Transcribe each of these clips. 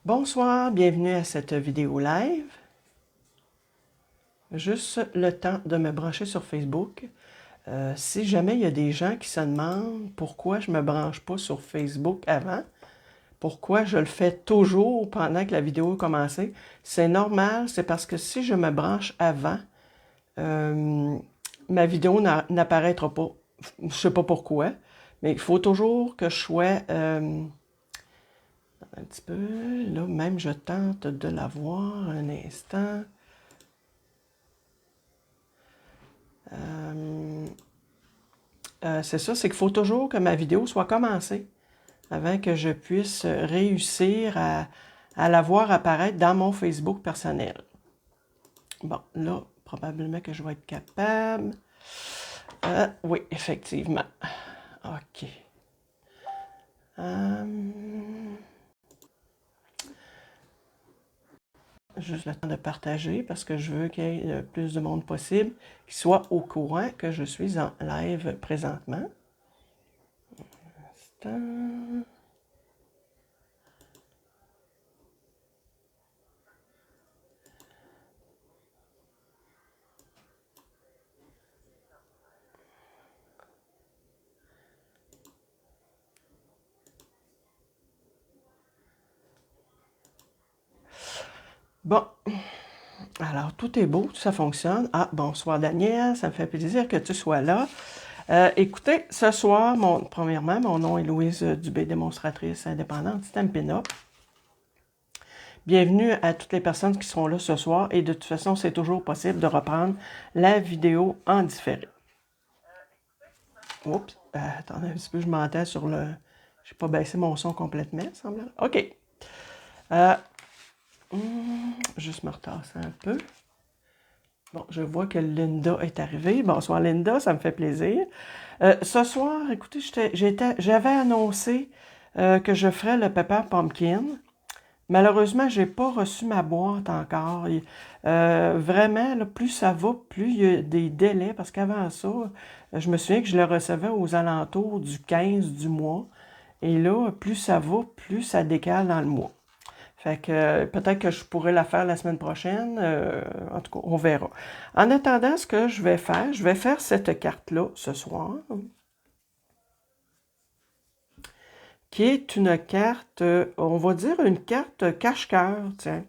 Bonsoir, bienvenue à cette vidéo live. Juste le temps de me brancher sur Facebook. Si jamais il y a des gens qui se demandent pourquoi je ne me branche pas sur Facebook avant, pourquoi je le fais toujours pendant que la vidéo a commencé, c'est normal, c'est parce que si je me branche avant, ma vidéo n'apparaîtra pas. Je ne sais pas pourquoi, mais il faut toujours que je sois... un petit peu, là même je tente de la voir un instant. C'est ça, c'est qu'il faut toujours que ma vidéo soit commencée avant que je puisse réussir à la voir apparaître dans mon Facebook personnel. Bon, là, probablement que je vais être capable. Oui, effectivement. OK. Juste le temps de partager parce que je veux qu'il y ait le plus de monde possible qui soit au courant que je suis en live présentement. Un instant. Bon, alors tout est beau, tout ça fonctionne. Ah, bonsoir Daniel, ça me fait plaisir que tu sois là. Écoutez, ce soir, premièrement, mon nom est Louise Dubé, démonstratrice indépendante Stampin' Up. Bienvenue à toutes les personnes qui seront là ce soir et de toute façon, c'est toujours possible de reprendre la vidéo en différé. Oups, attendez un petit peu, je m'entends sur le... Je n'ai pas baissé mon son complètement, semble. OK. Juste me retasser un peu. Bon, je vois que Linda est arrivée. Bonsoir Linda, ça me fait plaisir. Ce soir, écoutez, j'avais annoncé que je ferais le Pepper Pumpkin. Malheureusement, je n'ai pas reçu ma boîte encore. Vraiment, là, plus ça va, plus il y a des délais, parce qu'avant ça, je me souviens que je le recevais aux alentours du 15 du mois. Et là, plus ça va, plus ça décale dans le mois. Fait que peut-être que je pourrais la faire la semaine prochaine. En tout cas, on verra. En attendant, ce que je vais faire cette carte-là ce soir, qui est une carte, on va dire une carte cache-cœur, tiens,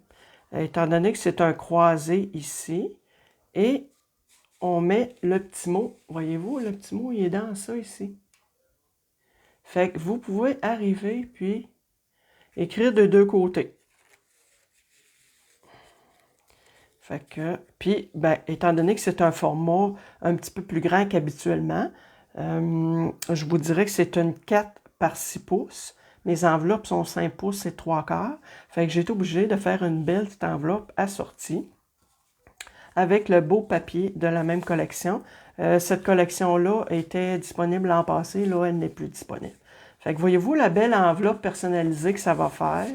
étant donné que c'est un croisé ici. Et on met le petit mot, voyez-vous, le petit mot, il est dans ça ici. Fait que vous pouvez arriver, puis écrire de deux côtés. Fait que, puis, ben, étant donné que c'est un format un petit peu plus grand qu'habituellement, je vous dirais que c'est une 4 par 6 pouces. Mes enveloppes sont 5 pouces et 3/4. Fait que j'ai été obligée de faire une belle petite enveloppe assortie avec le beau papier de la même collection. Cette collection-là était disponible l'an passé, là, elle n'est plus disponible. Fait que voyez-vous la belle enveloppe personnalisée que ça va faire?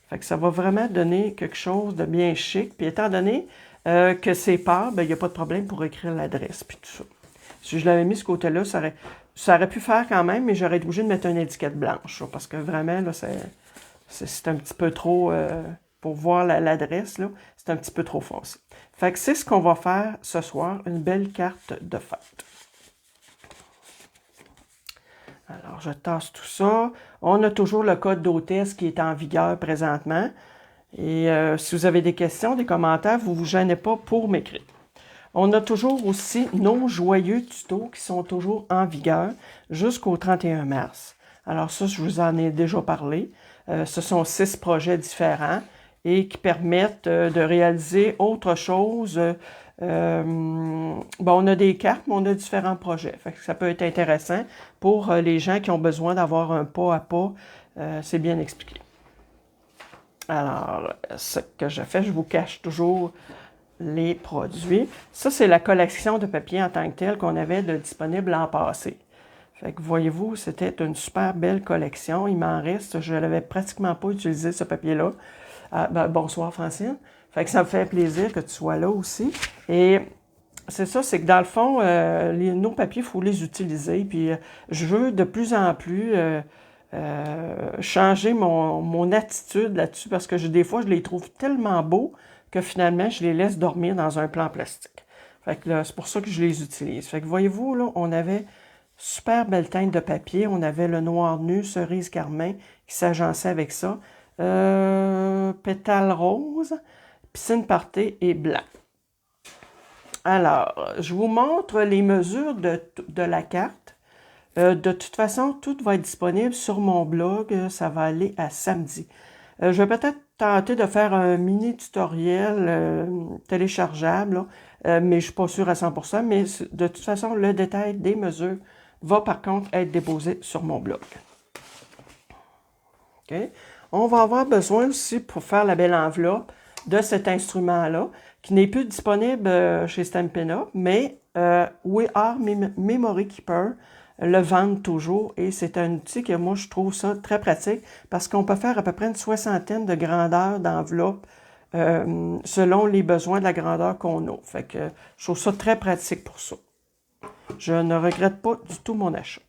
Fait que ça va vraiment donner quelque chose de bien chic. Puis étant donné que c'est pâle, ben, il n'y a pas de problème pour écrire l'adresse puis tout ça. Si je l'avais mis ce côté-là, ça aurait pu faire quand même, mais j'aurais été obligée de mettre une étiquette blanche. Parce que vraiment, là, c'est un petit peu trop... pour voir l'adresse, là, c'est un petit peu trop foncé. Fait que c'est ce qu'on va faire ce soir, une belle carte de fête. Alors, je tasse tout ça. On a toujours le code d'hôtesse qui est en vigueur présentement. Et si vous avez des questions, des commentaires, vous ne vous gênez pas pour m'écrire. On a toujours aussi nos joyeux tutos qui sont toujours en vigueur jusqu'au 31 mars. Alors ça, je vous en ai déjà parlé. Ce sont 6 projets différents et qui permettent de réaliser autre chose. Bon, on a des cartes, mais on a différents projets. Fait que ça peut être intéressant pour les gens qui ont besoin d'avoir un pas à pas. C'est bien expliqué. Alors, ce que je fais, je vous cache toujours les produits. Ça, c'est la collection de papier en tant que tel qu'on avait de disponible l'an passé. Fait que voyez-vous, c'était une super belle collection. Il m'en reste, je ne l'avais pratiquement pas utilisé, ce papier-là. Ben, bonsoir, Francine. Fait que ça me fait plaisir que tu sois là aussi. Et c'est ça, c'est que dans le fond, nos papiers, il faut les utiliser. Puis je veux de plus en plus changer mon attitude là-dessus parce que des fois, je les trouve tellement beaux que finalement, je les laisse dormir dans un plan plastique. Fait que là, c'est pour ça que je les utilise. Fait que voyez-vous, là, on avait super belle teinte de papier. On avait le noir nu, cerise carmin qui s'agençait avec ça. Pétale rose, piscine party et blanc. Alors, je vous montre les mesures de la carte. De toute façon, tout va être disponible sur mon blog. Ça va aller à samedi. Je vais peut-être tenter de faire un mini tutoriel téléchargeable, là, mais je ne suis pas sûre à 100%. Mais de toute façon, le détail des mesures va par contre être déposé sur mon blog. Okay? On va avoir besoin aussi pour faire la belle enveloppe de cet instrument-là, qui n'est plus disponible chez Stampin' Up, mais We Are Memory Keeper le vendent toujours et c'est un outil que moi je trouve ça très pratique parce qu'on peut faire à peu près une soixantaine de grandeurs d'enveloppe selon les besoins de la grandeur qu'on a. Fait que je trouve ça très pratique pour ça. Je ne regrette pas du tout mon achat.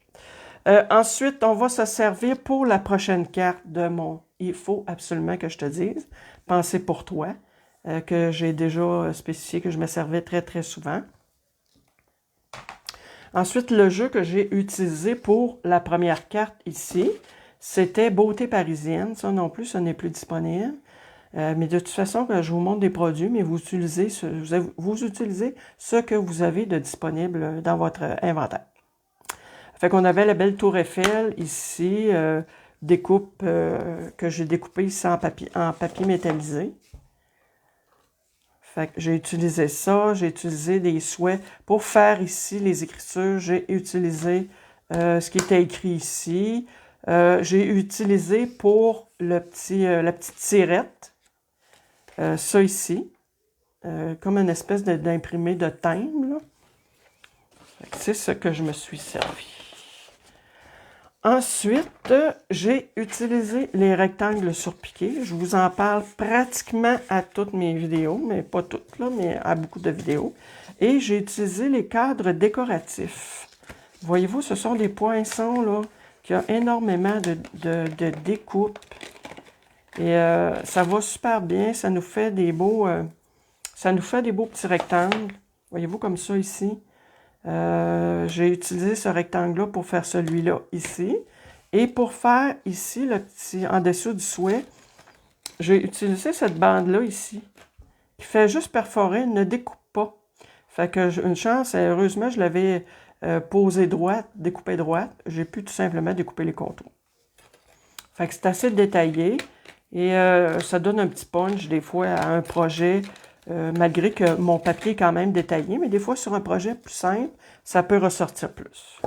Ensuite, on va se servir pour la prochaine carte de mon « Il faut absolument que je te dise ». Pensez pour toi, que j'ai déjà spécifié que je me servais très, très souvent. Ensuite, le jeu que j'ai utilisé pour la première carte ici, c'était Beauté parisienne. Ça non plus, ce n'est plus disponible. Mais de toute façon, je vous montre des produits, mais vous utilisez ce que vous avez de disponible dans votre inventaire. Fait qu'on avait la belle tour Eiffel ici, découpe que j'ai découpée ici en papier métallisé. Fait que j'ai utilisé ça, j'ai utilisé des souhaits pour faire ici les écritures. J'ai utilisé ce qui était écrit ici. J'ai utilisé pour la petite tirette, ça ici, comme une espèce d'imprimé de timbre. C'est ce que je me suis servi. Ensuite, j'ai utilisé les rectangles surpiqués. Je vous en parle pratiquement à toutes mes vidéos, mais pas toutes, là, mais à beaucoup de vidéos. Et j'ai utilisé les cadres décoratifs. Voyez-vous, ce sont des poinçons là, qui ont énormément de découpes. Et ça va super bien. Ça nous fait des beaux petits rectangles. Voyez-vous, comme ça ici. J'ai utilisé ce rectangle-là pour faire celui-là ici. Et pour faire ici, le petit en dessous du souhait, j'ai utilisé cette bande-là ici, qui fait juste perforer, ne découpe pas. Fait que une chance, heureusement, je l'avais posé droite, découpé droite. J'ai pu tout simplement découper les contours. Fait que c'est assez détaillé et ça donne un petit punch des fois à un projet. Malgré que mon papier est quand même détaillé, mais des fois, sur un projet plus simple, ça peut ressortir plus.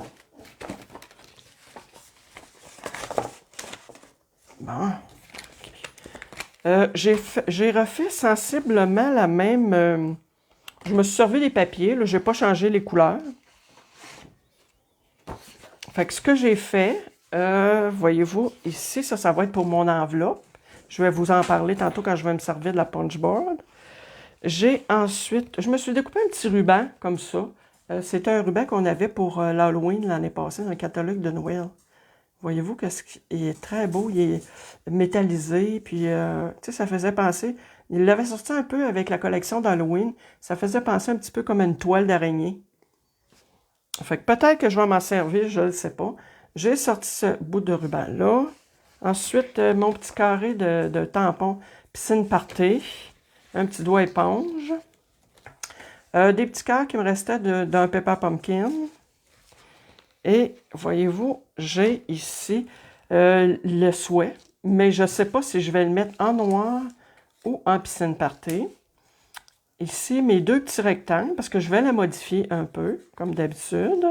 Bon. J'ai refait sensiblement la même... je me suis servi des papiers, je n'ai pas changé les couleurs. Fait que ce que j'ai fait, voyez-vous, ici, ça va être pour mon enveloppe. Je vais vous en parler tantôt quand je vais me servir de la punchboard. J'ai ensuite, je me suis découpé un petit ruban comme ça. C'était un ruban qu'on avait pour l'Halloween l'année passée dans le catalogue de Noël. Voyez-vous qu'il est très beau, il est métallisé, puis tu sais, ça faisait penser, il l'avait sorti un peu avec la collection d'Halloween, ça faisait penser un petit peu comme une toile d'araignée. Fait que peut-être que je vais m'en servir, je ne le sais pas. J'ai sorti ce bout de ruban-là. Ensuite, mon petit carré de tampon piscine party. Un petit doigt éponge. Des petits cœurs qui me restaient d'un Pepper Pumpkin. Et voyez-vous, j'ai ici le souhait. Mais je ne sais pas si je vais le mettre en noir ou en piscine party. Ici, mes deux petits rectangles, parce que je vais la modifier un peu, comme d'habitude.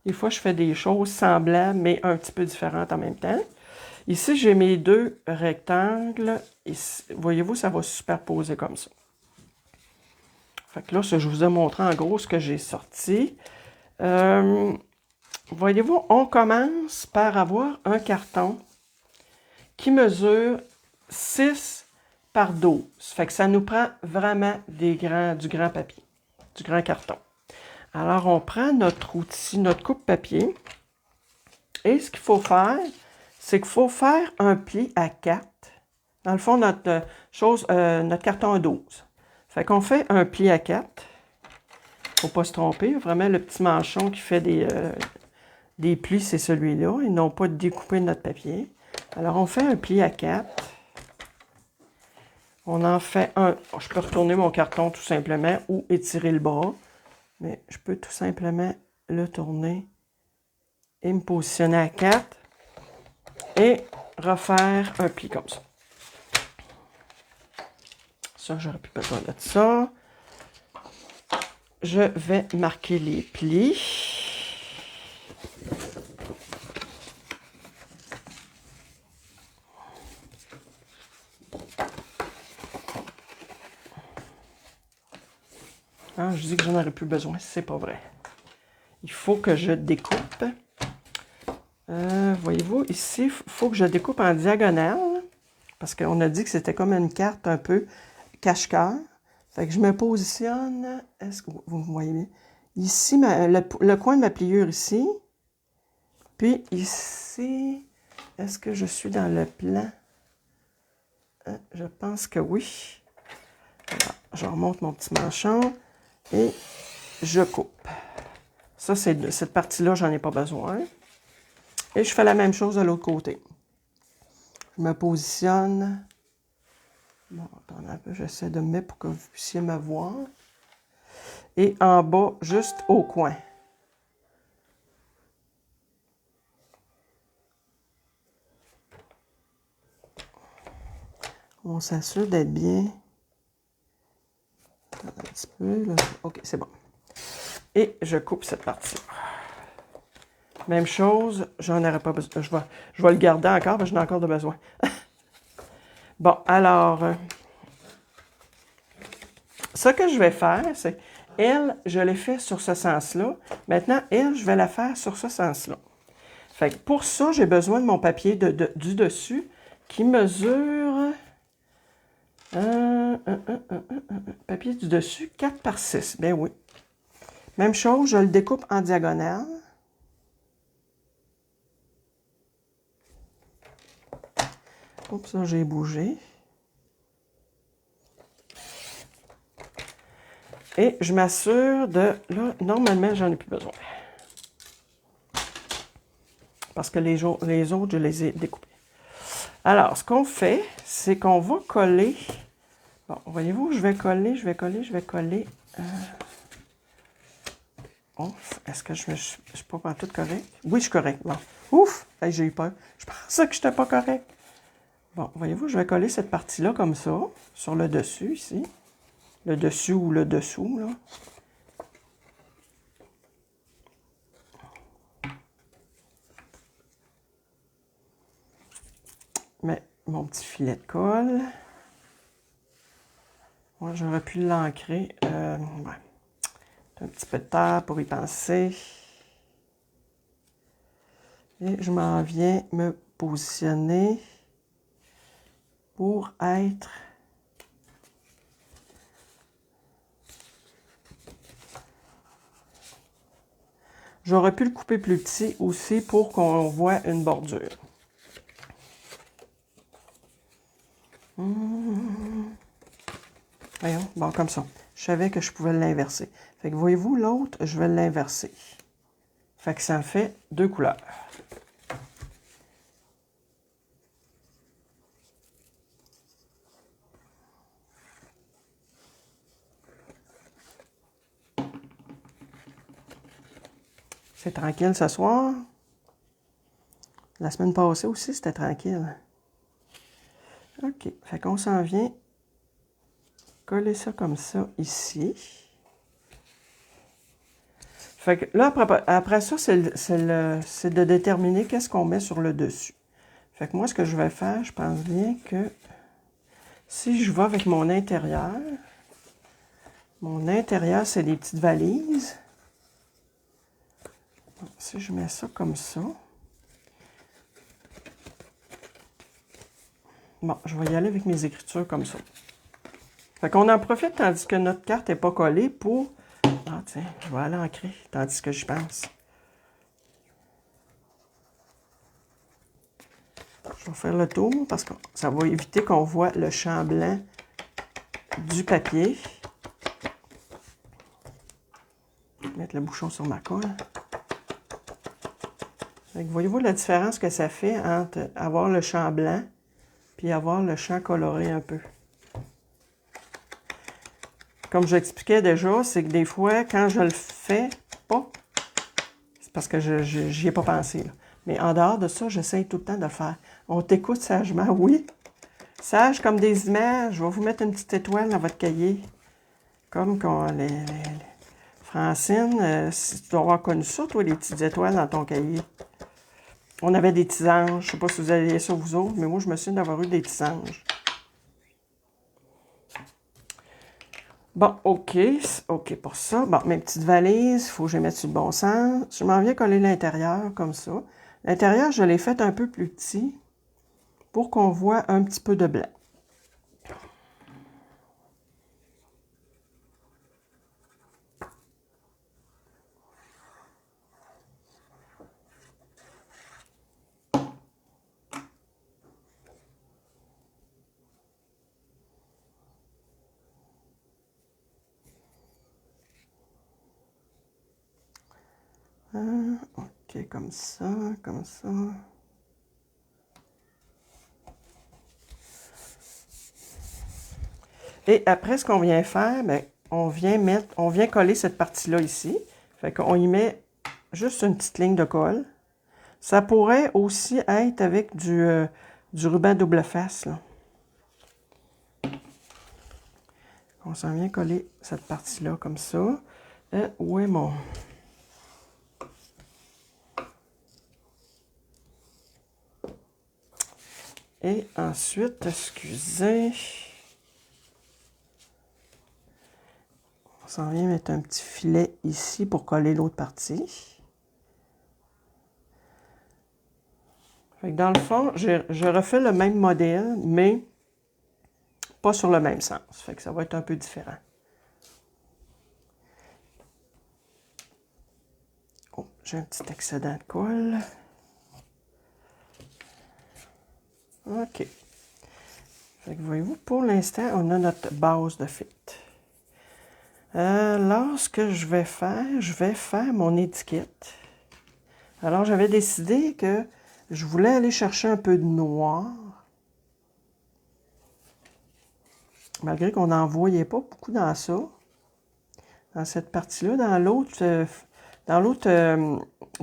Des fois, je fais des choses semblables, mais un petit peu différentes en même temps. Ici, j'ai mes deux rectangles. Voyez-vous, ça va se superposer comme ça. Fait que là, je vous ai montré en gros ce que j'ai sorti. Voyez-vous, on commence par avoir un carton qui mesure 6 par 12. Fait que ça nous prend vraiment du grand papier, du grand carton. Alors, on prend notre outil, notre coupe-papier. Et ce qu'il faut faire, c'est qu'il faut faire un pli à 4. Dans le fond, notre carton a 12. Fait qu'on fait un pli à 4. Faut pas se tromper. Vraiment, le petit manchon qui fait des plis, c'est celui-là. Et non pas de découper notre papier. Alors, on fait un pli à 4. On en fait un. Je peux retourner mon carton tout simplement ou étirer le bras. Mais je peux tout simplement le tourner et me positionner à 4. Et refaire un pli comme ça. Ça, j'aurais plus besoin de ça. Je vais marquer les plis. Ah, je dis que j'en aurais plus besoin, c'est pas vrai. Il faut que je découpe. Voyez-vous, ici, il faut que je découpe en diagonale. Parce qu'on a dit que c'était comme une carte un peu cache-cœur. Fait que je me positionne. Est-ce que vous me voyez bien? Ici, le coin de ma pliure ici. Puis ici, est-ce que je suis dans le plan? Je pense que oui. Alors, je remonte mon petit manchon et je coupe. Ça, cette partie-là, j'en ai pas besoin. Et je fais la même chose de l'autre côté. Je me positionne. Bon, attendez un peu, j'essaie de me mettre pour que vous puissiez me voir. Et en bas, juste au coin. On s'assure d'être bien. Attends un petit peu, là. OK, c'est bon. Et je coupe cette partie. Même chose, j'en aurais pas besoin. Je vais le garder encore, parce que j'en ai encore de besoin. Bon, alors, ce que je vais faire, c'est, elle, je l'ai fait sur ce sens-là. Maintenant, elle, je vais la faire sur ce sens-là. Fait que pour ça, j'ai besoin de mon papier du dessus qui mesure... papier du dessus, 4 par 6. Ben oui. Même chose, je le découpe en diagonale. Oups, ça, j'ai bougé. Et je m'assure de... Là, normalement, j'en ai plus besoin. Parce que les autres, je les ai découpés. Alors, ce qu'on fait, c'est qu'on va coller... Bon, voyez-vous, je vais coller. Est-ce que je suis pas tout correct? Oui, je suis correct. Bon. Ouf! Hey, j'ai eu peur. Je pensais que je n'étais pas correct. Bon, voyez-vous, je vais coller cette partie-là comme ça, sur le dessus, ici. Le dessus ou le dessous, là. Mais mon petit filet de colle. Moi, j'aurais pu l'ancrer. Ouais. Un petit peu de terre pour y penser. Et je m'en viens me positionner pour être... J'aurais pu le couper plus petit aussi pour qu'on voit une bordure. Voyons, bon, comme ça. Je savais que je pouvais l'inverser. Fait que voyez-vous, l'autre, je vais l'inverser. Fait que ça me fait 2 couleurs. C'est tranquille ce soir. La semaine passée aussi, c'était tranquille. OK. Fait qu'on s'en vient coller ça comme ça ici. Fait que là, après ça, c'est de déterminer qu'est-ce qu'on met sur le dessus. Fait que moi, ce que je vais faire, je pense bien que si je vais avec mon intérieur, c'est des petites valises. Si je mets ça comme ça. Bon, je vais y aller avec mes écritures comme ça. Fait qu'on en profite tandis que notre carte n'est pas collée pour... Ah tiens, je vais aller ancrer tandis que je pense. vais faire le tour parce que ça va éviter qu'on voit le champ blanc du papier. Je vais mettre le bouchon sur ma colle. Voyez-vous la différence que ça fait entre avoir le champ blanc puis avoir le champ coloré un peu. Comme j'expliquais déjà, c'est que des fois, quand je le fais pas, c'est parce que j'y ai pas pensé. Là. Mais en dehors de ça, j'essaye tout le temps de le faire. On t'écoute sagement, oui. Sage comme des images. Je vais vous mettre une petite étoile dans votre cahier. Comme quand Francine, si tu dois avoir connu ça, toi, les petites étoiles dans ton cahier. On avait des petits anges. Je sais pas si vous aviez ça vous autres, mais moi, je me souviens d'avoir eu des petits anges. Bon, OK. OK pour ça. Bon, mes petites valises, il faut que je les mette sur le bon sens. Je m'en viens coller l'intérieur comme ça. L'intérieur, je l'ai fait un peu plus petit pour qu'on voit un petit peu de blanc. OK, comme ça, comme ça. Et après, ce qu'on vient faire, bien, on vient coller cette partie-là ici. Fait qu'on y met juste une petite ligne de colle. Ça pourrait aussi être avec du ruban double face, là. On s'en vient coller cette partie-là comme ça. Où est mon... Et ensuite, excusez... On s'en vient mettre un petit filet ici pour coller l'autre partie. Fait que dans le fond, je refais le même modèle, mais pas sur le même sens. Fait que ça va être un peu différent. Oh, j'ai un petit excédent de colle. OK. Fait que voyez-vous, pour l'instant, on a notre base de fit. Là, ce que je vais faire mon étiquette. Alors, j'avais décidé que je voulais aller chercher un peu de noir. Malgré qu'on n'en voyait pas beaucoup dans ça. Dans cette partie-là. Dans l'autre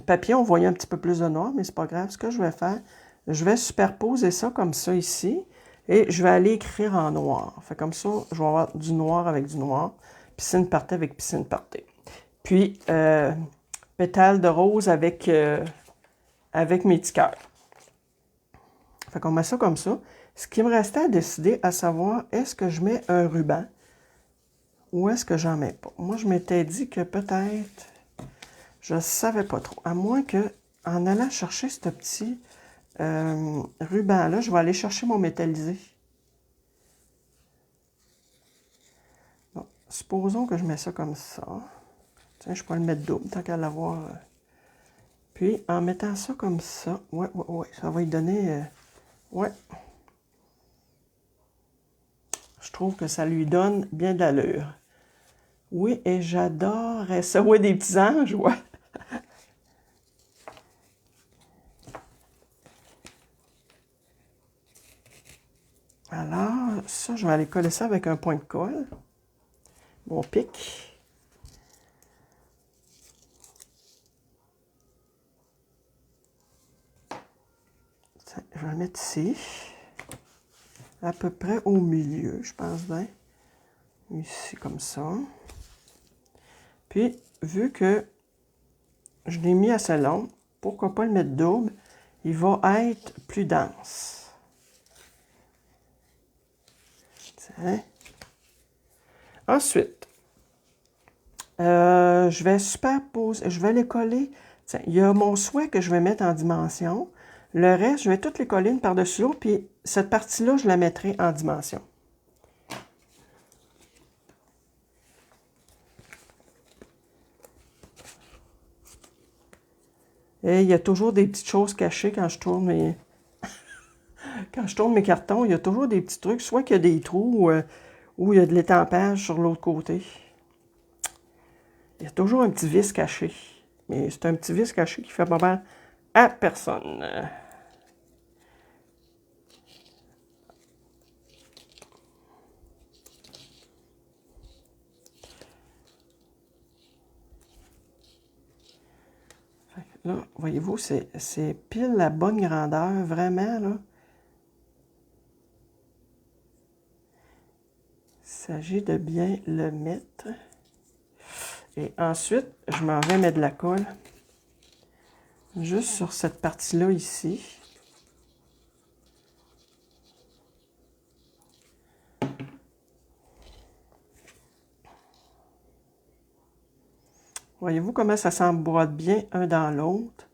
papier, on voyait un petit peu plus de noir, mais c'est pas grave. Ce que je vais faire, je vais superposer ça comme ça ici. Et je vais aller écrire en noir. Fait comme ça, je vais avoir du noir avec du noir. Piscine partée avec piscine partée. Puis, pétales de rose avec mes petits cœurs. Fait qu'on met ça comme ça. Ce qui me restait à décider, à savoir, est-ce que je mets un ruban ou est-ce que j'en mets pas? Moi, je m'étais dit que peut-être, je ne savais pas trop. À moins que, en allant chercher ce petit ruban-là, je vais aller chercher mon métallisé. Bon, supposons que je mets ça comme ça. Tiens, je peux le mettre double, tant qu'à l'avoir. Puis, en mettant ça comme ça, ouais, ça va lui donner... ouais. Je trouve que ça lui donne bien d'allure. Oui, et j'adorerais ça. Ouais, des petits anges, ouais. Alors, ça, je vais aller coller ça avec un point de colle. Mon pic. Je vais le mettre ici. À peu près au milieu, je pense bien. Ici, comme ça. Puis, vu que je l'ai mis assez long, pourquoi pas le mettre double? Il va être plus dense. Tiens. Ensuite, je vais superposer, je vais les coller. Tiens, il y a mon souhait que je vais mettre en dimension. Le reste, je vais toutes les coller une par-dessus l'autre, puis cette partie-là, je la mettrai en dimension. Et il y a toujours des petites choses cachées quand je tourne mes... Quand je tourne mes cartons, il y a toujours des petits trucs, soit qu'il y a des trous ou il y a de l'étampage sur l'autre côté. Il y a toujours un petit vis caché. Mais c'est un petit vis caché qui fait pas mal à personne. Là, voyez-vous, c'est pile la bonne grandeur, vraiment, là. Il s'agit de bien le mettre. Et ensuite, je m'en vais mettre de la colle. Juste sur cette partie-là ici. Voyez-vous comment ça s'emboîte bien un dans l'autre?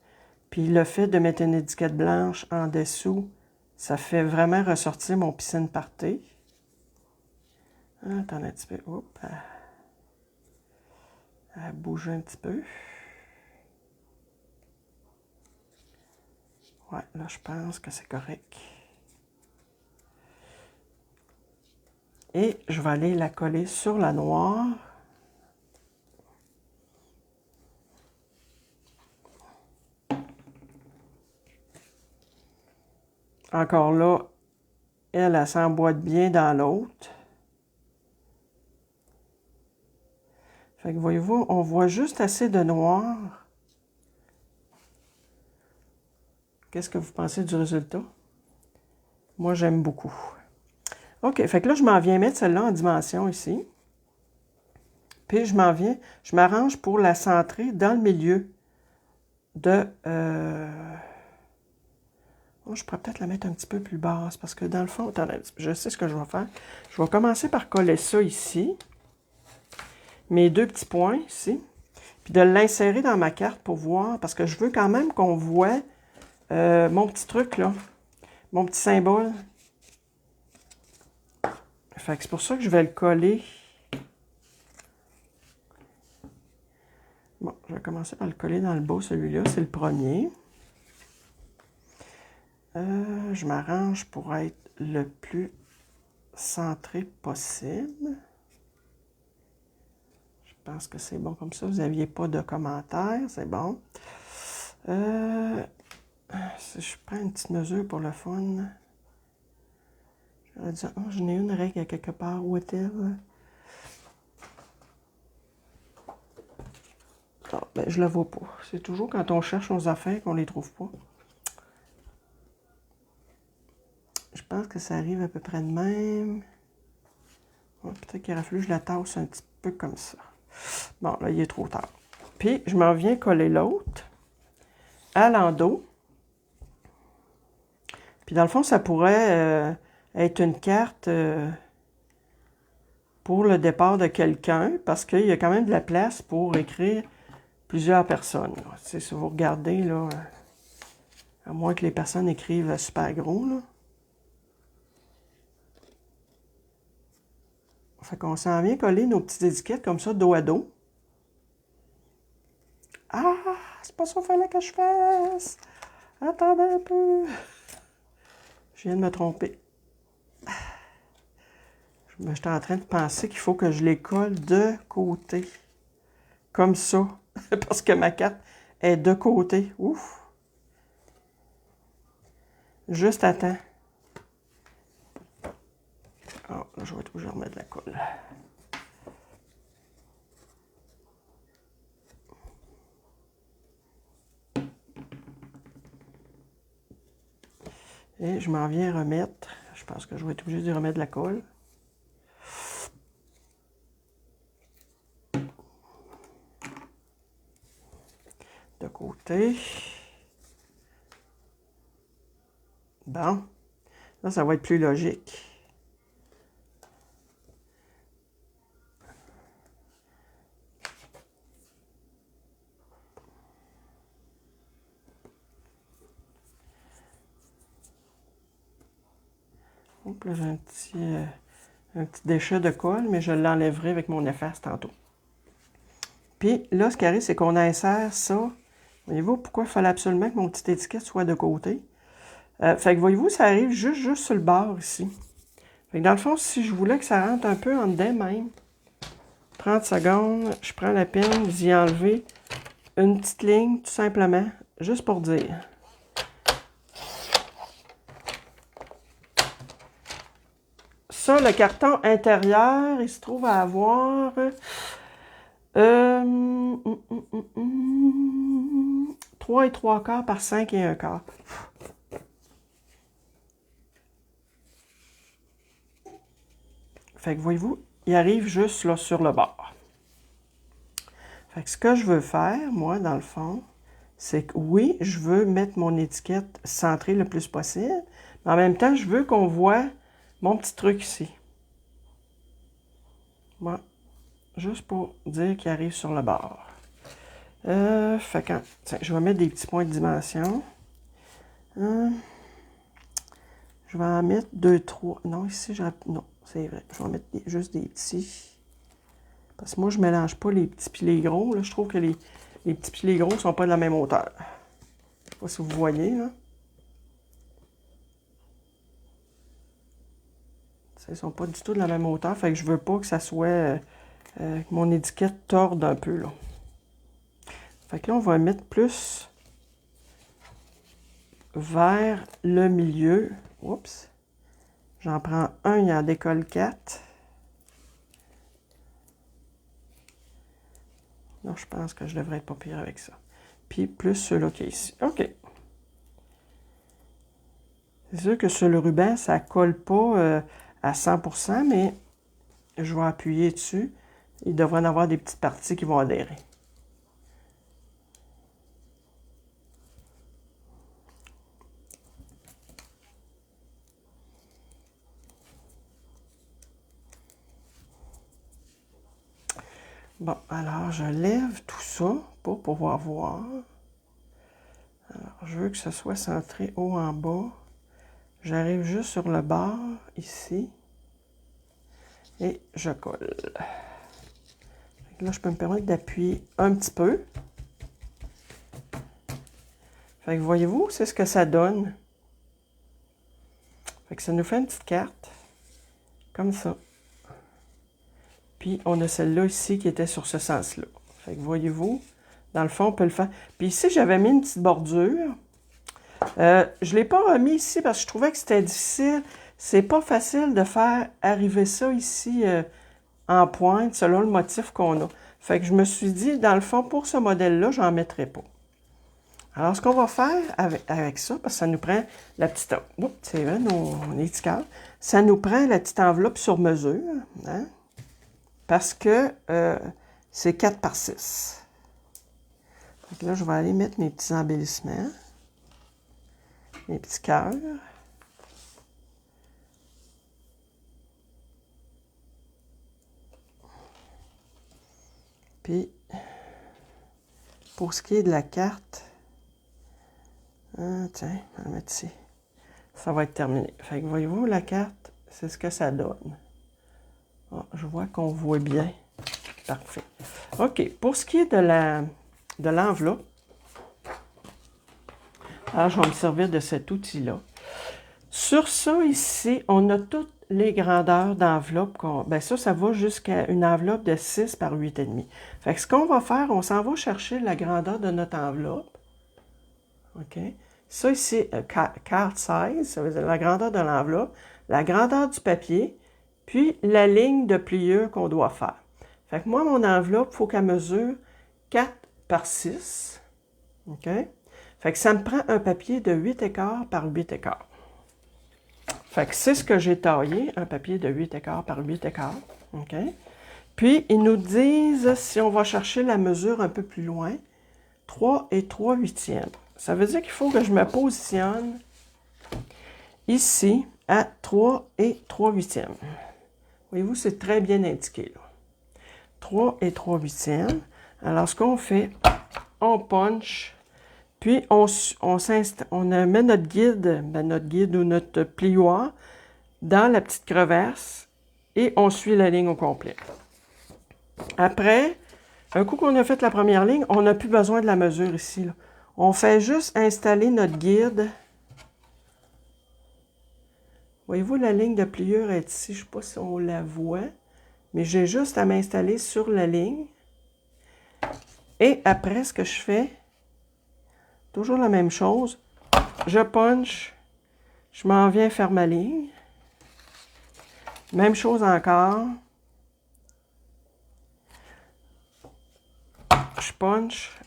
Puis le fait de mettre une étiquette blanche en dessous, ça fait vraiment ressortir mon piscine party. Attends un petit peu. Oups. Elle a bougé un petit peu. Ouais, là, je pense que c'est correct. Et je vais aller la coller sur la noire. Encore là, elle s'emboîte bien dans l'autre. Fait que voyez-vous, on voit juste assez de noir. Qu'est-ce que vous pensez du résultat? Moi, j'aime beaucoup. OK, fait que là, je m'en viens mettre celle-là en dimension ici. Puis je m'arrange pour la centrer dans le milieu de... Oh, je pourrais peut-être la mettre un petit peu plus basse parce que dans le fond, attendez, je sais ce que je vais faire. Je vais commencer par coller ça ici. Mes deux petits points ici. Puis de l'insérer dans ma carte pour voir, parce que je veux quand même qu'on voit mon petit truc là, mon petit symbole. Fait que c'est pour ça que je vais le coller. Bon, je vais commencer par le coller dans le bas, celui-là, c'est le premier. Je m'arrange pour être le plus centré possible. Je pense que c'est bon comme ça. Vous n'aviez pas de commentaires, c'est bon. Si je prends une petite mesure pour le fun, j'aurais dit, oh, j'en ai une règle à quelque part. Où est-elle? Oh, ben, je la vois pas. C'est toujours quand on cherche nos affaires qu'on les trouve pas. Je pense que ça arrive à peu près de même. Ouais, peut-être qu'il aurait fallu que je la tasse un petit peu comme ça. Bon, là, il est trop tard. Puis, je m'en viens coller l'autre à l'endos. Puis, dans le fond, ça pourrait être une carte pour le départ de quelqu'un, parce qu'il y a quand même de la place pour écrire plusieurs personnes. Si vous regardez, là, à moins que les personnes écrivent super gros, là. Fait qu'on s'en vient coller nos petites étiquettes comme ça, dos à dos. Ah, c'est pas ça qu'il fallait que je fasse. Attendez un peu. Je viens de me tromper. J'étais en train de penser qu'il faut que je les colle de côté. Comme ça. Parce que ma carte est de côté. Ouf. Juste à temps. Oh, là, je vais toujours remettre de la colle. Et je m'en viens remettre. Je pense que je vais être obligé de remettre de la colle. De côté. Bon. Là, ça va être plus logique. Hop, là, j'ai un petit déchet de colle, mais je l'enlèverai avec mon efface tantôt. Puis là, ce qui arrive, c'est qu'on insère ça. Voyez-vous pourquoi il fallait absolument que mon petite étiquette soit de côté? Fait que voyez-vous, ça arrive juste sur le bord ici. Fait que dans le fond, si je voulais que ça rentre un peu en dedans même, 30 secondes, je prends la peine d'y enlever une petite ligne, tout simplement, juste pour dire. Ça, le carton intérieur, il se trouve à avoir 3 3/4 par 5 1/4. Fait que voyez-vous, il arrive juste là sur le bord. Fait que ce que je veux faire, moi, dans le fond, c'est que oui, je veux mettre mon étiquette centrée le plus possible, mais en même temps, je veux qu'on voit mon petit truc ici. Moi, juste pour dire qu'il arrive sur le bord. Fait que, tiens, je vais mettre des petits points de dimension. Je vais en mettre 2, 3. Non, ici, non, c'est vrai. Je vais en mettre juste des petits. Parce que moi, je ne mélange pas les petits et les gros. Là. Je trouve que les petits et les gros ne sont pas de la même hauteur. Je ne sais pas si vous voyez, là. Ils ne sont pas du tout de la même hauteur. Fait que je ne veux pas que ça soit... que mon étiquette torde un peu, là. Fait que là, on va mettre plus vers le milieu. Oups. J'en prends un, il en décolle 4. Non, je pense que je devrais être pas pire avec ça. Puis plus ceux-là qui est ici. OK. C'est sûr que sur le ruban, ça ne colle pas à 100%, mais je vais appuyer dessus. Il devrait en avoir des petites parties qui vont adhérer. Bon, alors je lève tout ça pour pouvoir voir. Alors, je veux que ce soit centré haut en bas. J'arrive juste sur le bord, ici. Et je colle. Là, je peux me permettre d'appuyer un petit peu. Fait que voyez-vous, c'est ce que ça donne. Fait que ça nous fait une petite carte. Comme ça. Puis, on a celle-là ici qui était sur ce sens-là. Fait que voyez-vous, dans le fond, on peut le faire. Puis ici, j'avais mis une petite bordure. Je ne l'ai pas remis ici parce que je trouvais que c'était difficile. C'est pas facile de faire arriver ça ici en pointe selon le motif qu'on a. Fait que je me suis dit, dans le fond, pour ce modèle-là, j'en mettrai pas. Alors, ce qu'on va faire avec ça, parce que ça nous prend la petite... Oups, c'est vrai, mon étiquette. Ça nous prend la petite enveloppe sur mesure, hein? Parce que c'est 4 par 6. Donc là, je vais aller mettre mes petits embellissements. Mes petits cœurs. Puis, pour ce qui est de la carte, tiens, on va le mettre ici. Ça va être terminé. Fait que voyez-vous, la carte, c'est ce que ça donne. Oh, je vois qu'on voit bien. Parfait. OK. Pour ce qui est de l'enveloppe, alors je vais me servir de cet outil-là. Sur ça, ici, on a toutes les grandeurs d'enveloppe. Ben ça va jusqu'à une enveloppe de 6 par 8,5. Fait que ce qu'on va faire, on s'en va chercher la grandeur de notre enveloppe. OK? Ça ici, card size, ça veut dire la grandeur de l'enveloppe, la grandeur du papier, puis la ligne de pliure qu'on doit faire. Fait que moi, mon enveloppe, il faut qu'elle mesure 4 par 6. OK? Fait que ça me prend un papier de 8,25 par 8,25. Fait que c'est ce que j'ai taillé, un papier de 8,25 par 8,25. OK? Puis, ils nous disent, si on va chercher la mesure un peu plus loin, 3 3/8. Ça veut dire qu'il faut que je me positionne ici à 3 3/8. Voyez-vous, c'est très bien indiqué, là. 3 3/8. Alors, ce qu'on fait, on punch, puis on met notre guide ou notre plioir dans la petite crevasse et on suit la ligne au complet. Après, un coup qu'on a fait la première ligne, on n'a plus besoin de la mesure ici, là. On fait juste installer notre guide Voyez-vous, la ligne de pliure est ici. Je ne sais pas si on la voit. Mais j'ai juste à m'installer sur la ligne. Et après, ce que je fais, toujours la même chose. Je punch. Je m'en viens faire ma ligne. Même chose encore. Je punch.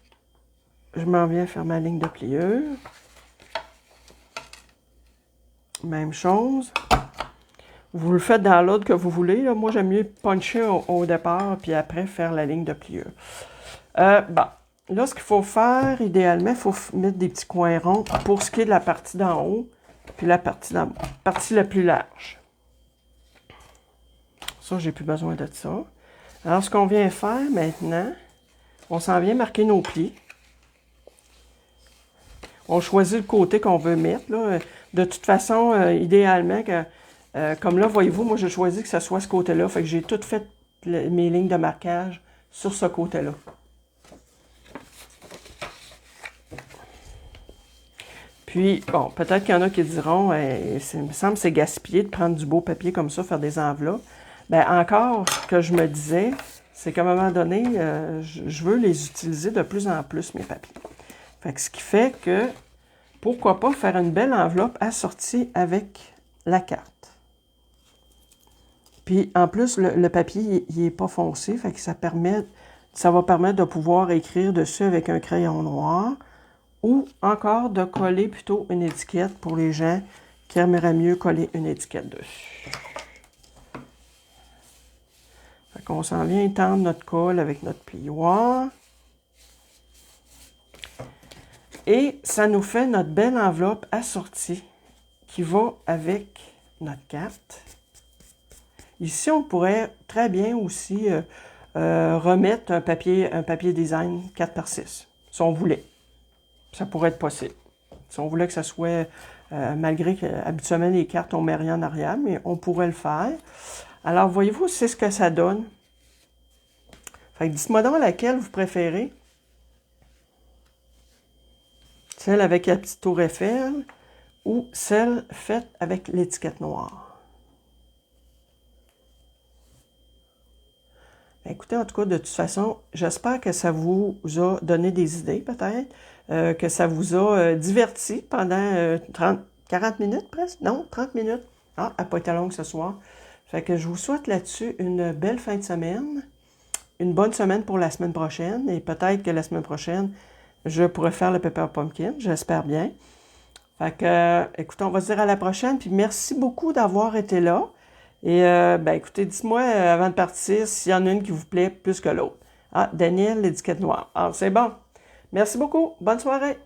Je m'en viens faire ma ligne de pliure. Même chose. Vous le faites dans l'ordre que vous voulez. Là. Moi, j'aime mieux puncher au départ, puis après faire la ligne de pliure. Bon. Là, ce qu'il faut faire, idéalement, il faut mettre des petits coins ronds pour ce qui est de la partie d'en haut, puis la partie la plus large. Ça, j'ai plus besoin de ça. Alors, ce qu'on vient faire maintenant, on s'en vient marquer nos plis. On choisit le côté qu'on veut mettre. Là. De toute façon, idéalement, comme là, voyez-vous, moi, j'ai choisi que ce soit ce côté-là. Fait que j'ai tout fait mes lignes de marquage sur ce côté-là. Puis, bon, peut-être qu'il y en a qui diront, il me semble que c'est gaspillé de prendre du beau papier comme ça, faire des enveloppes. Bien, encore, ce que je me disais, c'est qu'à un moment donné, je veux les utiliser de plus en plus, mes papiers. Fait que ce qui fait que, pourquoi pas faire une belle enveloppe assortie avec la carte. Puis, en plus, le papier, il n'est pas foncé, fait que ça va permettre de pouvoir écrire dessus avec un crayon noir ou encore de coller plutôt une étiquette pour les gens qui aimeraient mieux coller une étiquette dessus. Fait qu'on s'en vient étendre notre colle avec notre plioir. Et ça nous fait notre belle enveloppe assortie qui va avec notre carte. Ici, on pourrait très bien aussi remettre un papier design 4x6, si on voulait. Ça pourrait être possible. Si on voulait que ça soit, malgré qu'habituellement les cartes, on ne met rien en arrière, mais on pourrait le faire. Alors, voyez-vous, c'est ce que ça donne. Fait que dites-moi donc laquelle vous préférez. Celle avec la petite tour Eiffel ou celle faite avec l'étiquette noire. Écoutez, en tout cas, de toute façon, j'espère que ça vous a donné des idées, peut-être, que ça vous a diverti pendant 40 minutes presque? Non, 30 minutes. Ah, elle n'a pas été longue ce soir. Fait que je vous souhaite là-dessus une belle fin de semaine, une bonne semaine pour la semaine prochaine, et peut-être que la semaine prochaine, je pourrais faire le Pepper Pumpkin, j'espère bien. Fait que, écoutez, on va se dire à la prochaine, puis merci beaucoup d'avoir été là. Et, écoutez, dites-moi avant de partir s'il y en a une qui vous plaît plus que l'autre. Ah, Daniel, l'étiquette noire. Ah, c'est bon. Merci beaucoup. Bonne soirée.